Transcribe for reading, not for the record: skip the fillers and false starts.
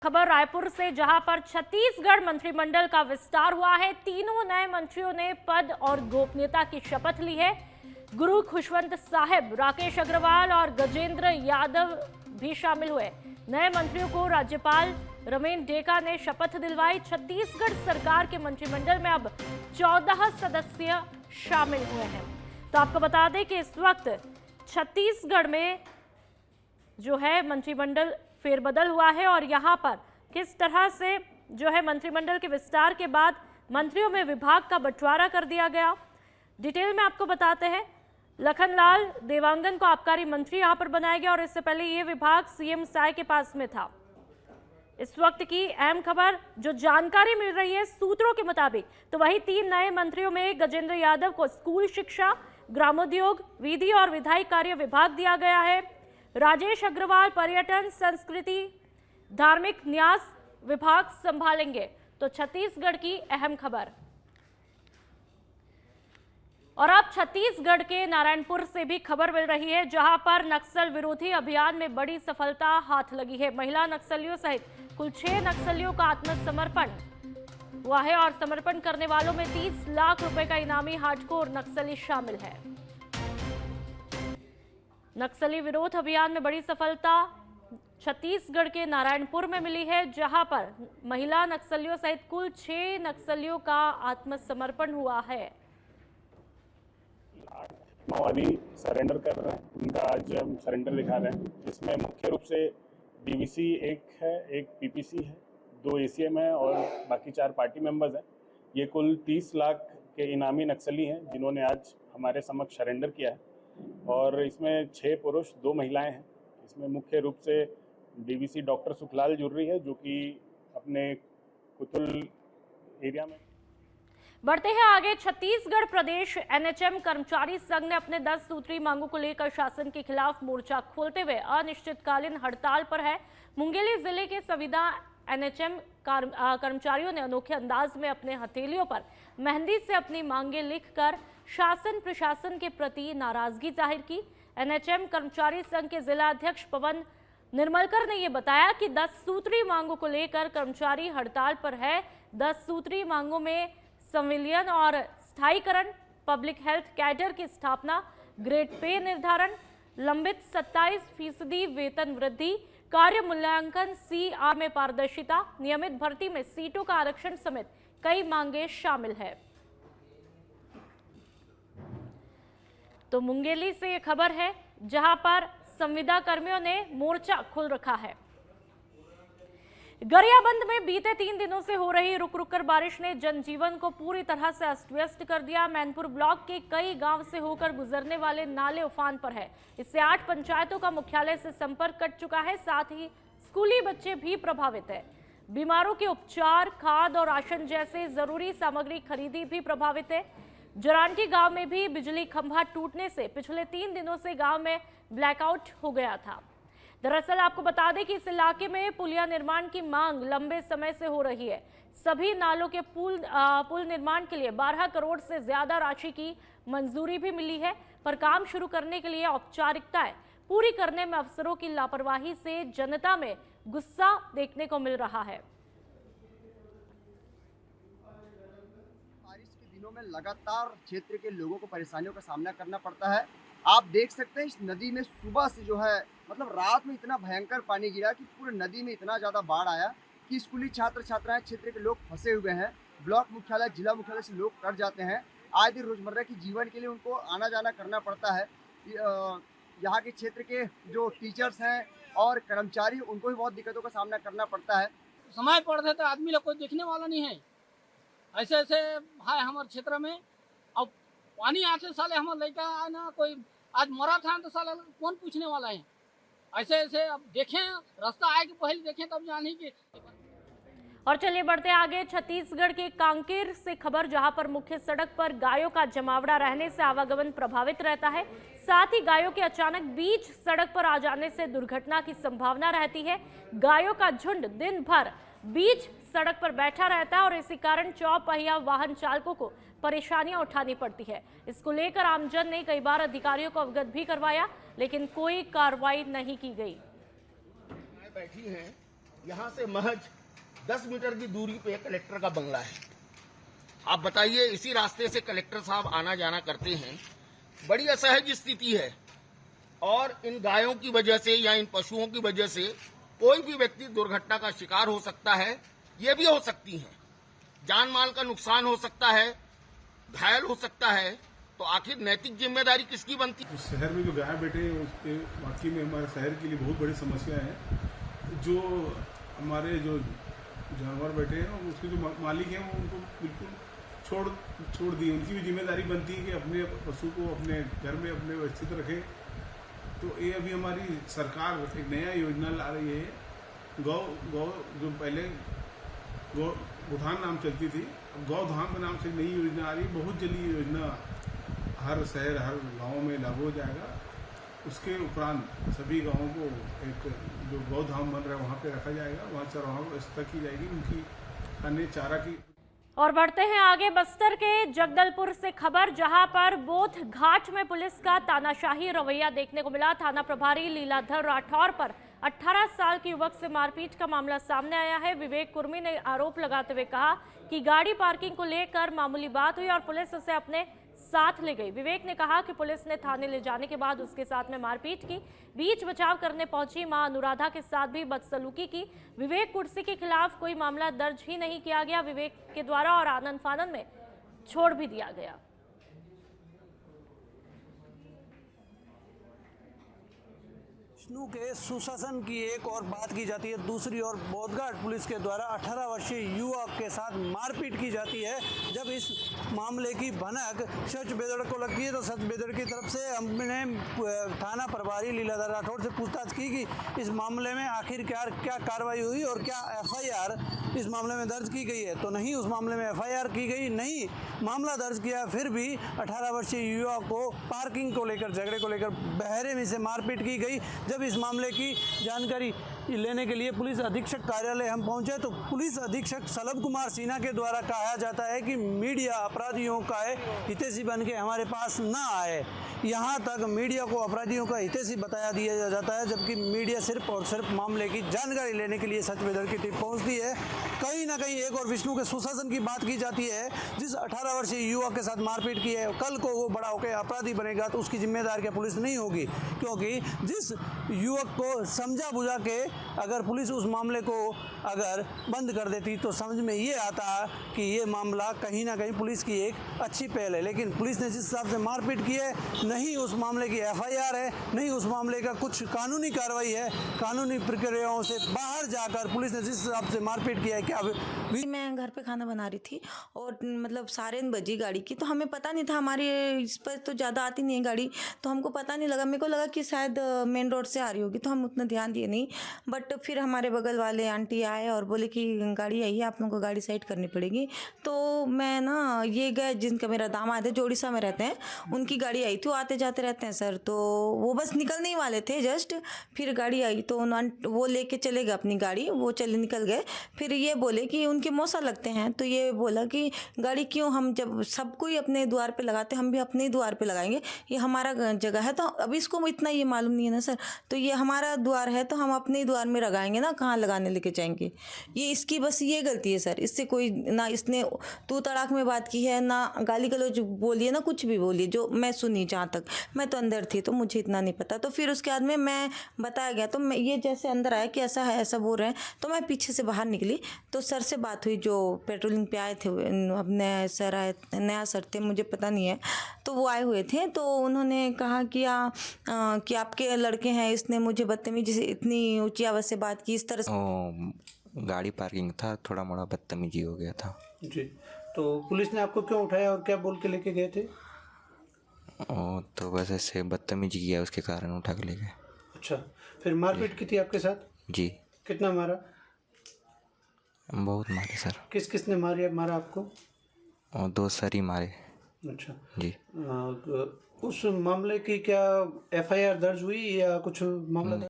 खबर रायपुर से, जहां पर छत्तीसगढ़ मंत्रिमंडल का विस्तार हुआ है। तीनों नए मंत्रियों ने पद और गोपनीयता की शपथ ली है। गुरु खुशवंत साहिब, राकेश अग्रवाल और गजेंद्र यादव भी शामिल हुए। नए मंत्रियों को राज्यपाल रमेन डेका ने शपथ दिलवाई। छत्तीसगढ़ सरकार के मंत्रिमंडल में अब 14 सदस्य शामिल हुए हैं। तो आपको बता दें कि इस वक्त छत्तीसगढ़ में जो है मंत्रिमंडल फेरबदल हुआ है और यहां पर किस तरह से जो है मंत्रिमंडल के विस्तार के बाद मंत्रियों में विभाग का बंटवारा कर दिया गया, डिटेल में आपको बताते हैं। लखनलाल देवांगन को आबकारी मंत्री यहां पर बनाया गया और इससे पहले ये विभाग सीएम साय के पास में था। इस वक्त की अहम खबर, जो जानकारी मिल रही है सूत्रों के मुताबिक, तो वही 3 नए मंत्रियों में गजेंद्र यादव को स्कूल शिक्षा, ग्रामोद्योग, विधि और विधायी कार्य विभाग दिया गया है। राजेश अग्रवाल पर्यटन, संस्कृति, धार्मिक न्यास विभाग संभालेंगे। तो छत्तीसगढ़ की अहम खबर। और अब छत्तीसगढ़ के नारायणपुर से भी खबर मिल रही है, जहां पर नक्सल विरोधी अभियान में बड़ी सफलता हाथ लगी है। महिला नक्सलियों सहित कुल 6 नक्सलियों का आत्मसमर्पण हुआ है और समर्पण करने वालों में 30 लाख रुपए का इनामी हार्डकोर नक्सली शामिल है। नक्सली विरोध अभियान में बड़ी सफलता छत्तीसगढ़ के नारायणपुर में मिली है, जहां पर महिला नक्सलियों सहित कुल 6 नक्सलियों का आत्मसमर्पण हुआ है। माओवादी सरेंडर कर रहे हैं, उनका आज हम सरेंडर दिखा रहे हैं। इसमें मुख्य रूप से डीवीसी एक है, एक पीपीसी है, 2 एसीएम है और बाकी 4 पार्टी मेंबर्स हैं। ये कुल 30 लाख के इनामी नक्सली हैं जिन्होंने आज हमारे समक्ष सरेंडर किया है और इसमें 6 पुरुष 2 महिलाएं हैं। इसमें मुख्य रूप से डीवीसी डॉक्टर सुखलाल जुर्री है, जो कि अपने कुतुल एरिया में। बढ़ते हैं आगे। छत्तीसगढ़ प्रदेश एनएचएम कर्मचारी संघ ने अपने 10 सूत्री मांगों को लेकर शासन के खिलाफ मोर्चा खोलते हुए अनिश्चितकालीन हड़ताल पर है। मुंगेली जिले के संविदा एनएचएम कर्मचारियों ने अनोखे अंदाज में अपने हथेलियों पर मेहंदी से अपनी मांगे लिखकर शासन प्रशासन के प्रति नाराजगी जाहिर की। एनएचएम कर्मचारी संघ के जिला अध्यक्ष पवन निर्मलकर ने यह बताया कि 10 सूत्री मांगों को लेकर कर्मचारी हड़ताल पर है। 10 सूत्री मांगों में संविलियन और स्थायीकरण, पब्लिक हेल्थ कैडर की स्थापना, ग्रेड पे निर्धारण, लंबित 27% वेतन वृद्धि, कार्य मूल्यांकन, सीआर में पारदर्शिता, नियमित भर्ती में सीटों का आरक्षण समेत कई मांगे शामिल है। तो मुंगेली से यह खबर है, जहां पर संविदा कर्मियों ने मोर्चा खोल रखा है। गरियाबंद में बीते 3 दिनों से हो रही रुक रुक कर बारिश ने जनजीवन को पूरी तरह से अस्त व्यस्त कर दिया। मैनपुर ब्लॉक के कई गांव से होकर गुजरने वाले नाले उफान पर है। इससे 8 पंचायतों का मुख्यालय से संपर्क कट चुका है। साथ ही स्कूली बच्चे भी प्रभावित है। बीमारों के उपचार, खाद और राशन जैसे जरूरी सामग्री खरीदी भी प्रभावित है। जरांटी गांव में भी बिजली खंभा टूटने से पिछले 3 दिनों से गांव में ब्लैकआउट हो गया था। दरअसल आपको बता दें कि इस इलाके में पुलिया निर्माण की मांग लंबे समय से हो रही है। सभी नालों के पुल निर्माण के लिए 12 करोड़ से ज्यादा राशि की मंजूरी भी मिली है, पर काम शुरू करने के लिए औपचारिकताएं पूरी करने में अफसरों की लापरवाही से जनता में गुस्सा देखने को मिल रहा है। बारिश के दिनों में लगातार क्षेत्र के लोगों को परेशानियों का सामना करना पड़ता है। आप देख सकते हैं इस नदी में सुबह से जो है मतलब रात में इतना भयंकर पानी गिरा कि पूरे नदी में इतना ज़्यादा बाढ़ आया कि स्कूली छात्र छात्राएं, क्षेत्र के लोग फंसे हुए हैं। ब्लॉक मुख्यालय, जिला मुख्यालय से लोग कट जाते हैं। आए दिन रोजमर्रा की जीवन के लिए उनको आना जाना करना पड़ता है। यहाँ के क्षेत्र के जो टीचर्स हैं और कर्मचारी, उनको भी बहुत दिक्कतों का सामना करना पड़ता है। समय पड़ते तो आदमी लोग कोई देखने वाला नहीं है। ऐसे ऐसे है हमारे क्षेत्र में। अब पानी आते साले हमारे लड़का है ना, कोई आज मरा था तो साले कौन पूछने वाला है। ऐसे ऐसे अब देखें, रास्ता आए कि पहले देखें तब जाने की। और चलिए बढ़ते आगे। छत्तीसगढ़ के कांकेर से खबर, जहां पर मुख्य सड़क पर गायों का जमावड़ा रहने से आवागमन प्रभावित रहता है। साथ ही गायों के अचानक बीच सड़क पर आ जाने से दुर्घटना की संभावना रहती है। गायों का झुंड दिन भर बीच सड़क पर बैठा रहता है और इसी कारण चौपहिया वाहन चालकों को परेशानियां उठानी पड़ती है। इसको लेकर आमजन ने कई बार अधिकारियों को अवगत भी करवाया, लेकिन कोई कार्रवाई नहीं की गई। बैठी हैं यहाँ से महज 10 मीटर की दूरी पे कलेक्टर का बंगला है। आप बताइए, इसी रास्ते से कलेक्टर साहब आना जाना करते हैं। बड़ी असहज स्थिति है और इन गायों की वजह से या इन पशुओं की वजह से कोई भी व्यक्ति दुर्घटना का शिकार हो सकता है। ये भी हो सकती है, जान माल का नुकसान हो सकता है, घायल हो सकता है। तो आखिर नैतिक जिम्मेदारी किसकी बनती है? शहर में जो गाय बैठे हैं उसके वाकई में हमारे शहर के लिए बहुत बड़ी समस्या है। जो हमारे जो जानवर बैठे हैं उसके जो मालिक हैं वो उनको बिल्कुल छोड़ दिए। उनकी भी जिम्मेदारी बनती है कि अपने पशु को अपने घर में अपने व्यवस्थित रखें। तो ये अभी हमारी सरकार एक नया योजना ला रही है। गौ जो पहले गौठान नाम चलती थी, अब गौधाम के नाम से नई योजना आ रही है। बहुत जल्दी ये योजना हर शहर हर गांव में लागू हो जाएगा। उसके उपरांत सभी गांवों को एक जो गौधाम बन रहा है वहाँ पे रखा जाएगा, वहाँ चरवाहों को व्यवस्था की जाएगी उनकी अन्य चारा की। और बढ़ते हैं आगे, बस्तर के जगदलपुर से खबर, जहां पर बोध घाट में पुलिस का तानाशाही रवैया देखने को मिला। थाना प्रभारी लीलाधर राठौर पर 18 साल के युवक से मारपीट का मामला सामने आया है। विवेक कुर्मी ने आरोप लगाते हुए कहा कि गाड़ी पार्किंग को लेकर मामूली बात हुई और पुलिस उसे अपने साथ ले गई। विवेक ने कहा कि पुलिस ने थाने ले जाने के बाद उसके साथ में मारपीट की। बीच बचाव करने पहुंची मां अनुराधा के साथ भी बदसलूकी की। विवेक कुर्सी के खिलाफ कोई मामला दर्ज ही नहीं किया गया विवेक के द्वारा और आनंद फानन में छोड़ भी दिया गया। विष्णु के सुशासन की एक और बात की जाती है, दूसरी ओर बोधघाट पुलिस के द्वारा 18 वर्षीय युवक के साथ मारपीट की जाती है। जब इस मामले की भनक सच बेदड़ को लगती है तो सच बेदड़ की तरफ से हमने थाना प्रभारी लीलाधर राठौर से पूछताछ की कि इस मामले में आखिरकार क्या कार्रवाई हुई और क्या एफआईआर इस मामले में दर्ज की गई है। तो नहीं उस मामले में एफआईआर की गई, नहीं मामला दर्ज किया। फिर भी 18 वर्षीय युवक को पार्किंग को लेकर, झगड़े को लेकर बहरे में से मारपीट की गई। जब इस मामले की जानकारी लेने के लिए पुलिस अधीक्षक कार्यालय हम पहुंचे तो पुलिस अधीक्षक सलभ कुमार सिन्हा के द्वारा कहा जाता है कि मीडिया अपराधियों का हितैषी बन के हमारे पास न आए। यहाँ तक मीडिया को अपराधियों का हितैषी बताया दिया जाता है, जबकि मीडिया सिर्फ और सिर्फ मामले की जानकारी लेने के लिए सच बेदड़ की टीम पहुँचती है। कहीं ना कहीं एक और विष्णु के सुशासन की बात की जाती है। जिस 18 वर्षीय युवक के साथ मारपीट की है, कल को वो बड़ा होकर अपराधी बनेगा तो उसकी जिम्मेदारी क्या पुलिस नहीं होगी? क्योंकि जिस युवक को समझा बुझा के अगर पुलिस उस मामले को अगर बंद कर देती तो समझ में ये आता कि ये मामला कहीं ना कहीं पुलिस की एक अच्छी पहल है। लेकिन पुलिस ने जिस हिसाब से मारपीट की है, नहीं उस मामले की एफआईआर है, नहीं उस मामले का कुछ कानूनी कार्रवाई है। कानूनी प्रक्रियाओं से बाहर जाकर पुलिस ने जिस हिसाब से मारपीट किया है, क्या मैं घर पे खाना बना रही थी और मतलब 12:30 बजी गाड़ी की, तो हमें पता नहीं था, हमारे इस पर तो ज़्यादा आती नहीं है गाड़ी, तो हमको पता नहीं लगा। मेरे को लगा कि शायद मेन रोड से आ रही होगी, तो हम उतना ध्यान दिए नहीं। बट फिर हमारे बगल वाले आंटी आए और बोले कि गाड़ी आई है, आप लोगों को गाड़ी साइड करनी पड़ेगी। तो मैं ना ये गए, जिनका मेरा दामाद है जो उड़ीसा में रहते हैं, उनकी गाड़ी आई थी, वो आते जाते रहते हैं सर। तो वो बस निकलने ही वाले थे जस्ट, फिर गाड़ी आई तो वो लेके चले गए अपनी गाड़ी, वो चले निकल गए। फिर ये बोले कि उनके मौसा लगते हैं, तो ये बोला कि गाड़ी क्यों, हम जब सबको ही अपने द्वार पे लगाते हम भी अपने ही द्वार पे लगाएंगे, ये हमारा जगह है। तो अभी इसको इतना ये मालूम नहीं है ना सर, तो ये हमारा द्वार है तो हम अपने ही द्वार में लगाएंगे ना, कहाँ लगाने लेके जाएंगे। ये इसकी बस ये गलती है सर, इससे कोई ना, इसने तू तड़ाक में बात की है ना, गाली गलौज बोली है ना, कुछ भी बोली जो मैं सुनी। जहाँ तक मैं तो अंदर थी तो मुझे इतना नहीं पता। तो फिर उसके बाद में मैं बताया गया, तो मैं ये जैसे अंदर आया कि ऐसा है ऐसा बोल रहे हैं, तो मैं पीछे से बाहर निकली तो सर से बात हुई जो पेट्रोलिंग पे आए थे। अब नया सर आए, नया सर थे, मुझे पता नहीं है, तो वो आए हुए थे। तो उन्होंने कहा कि आपके लड़के हैं, इसने मुझे बदतमीजी से इतनी ऊंची आवाज़ से बात की, इस तरह से। गाड़ी पार्किंग था, थोड़ा मोड़ा बदतमीजी हो गया था जी। तो पुलिस ने आपको क्यों उठाया और क्या बोल के लेके गए थे? तो बस ऐसे बदतमीजी किया, उसके कारण उठा के ले गए। अच्छा, फिर मारपीट की थी आपके साथ? जी। कितना मारा? बहुत मारे सर। किस किस ने मारा आपको? और 2 सर ही मारे। अच्छा जी। उस मामले की क्या एफआईआर दर्ज हुई या कुछ मामला?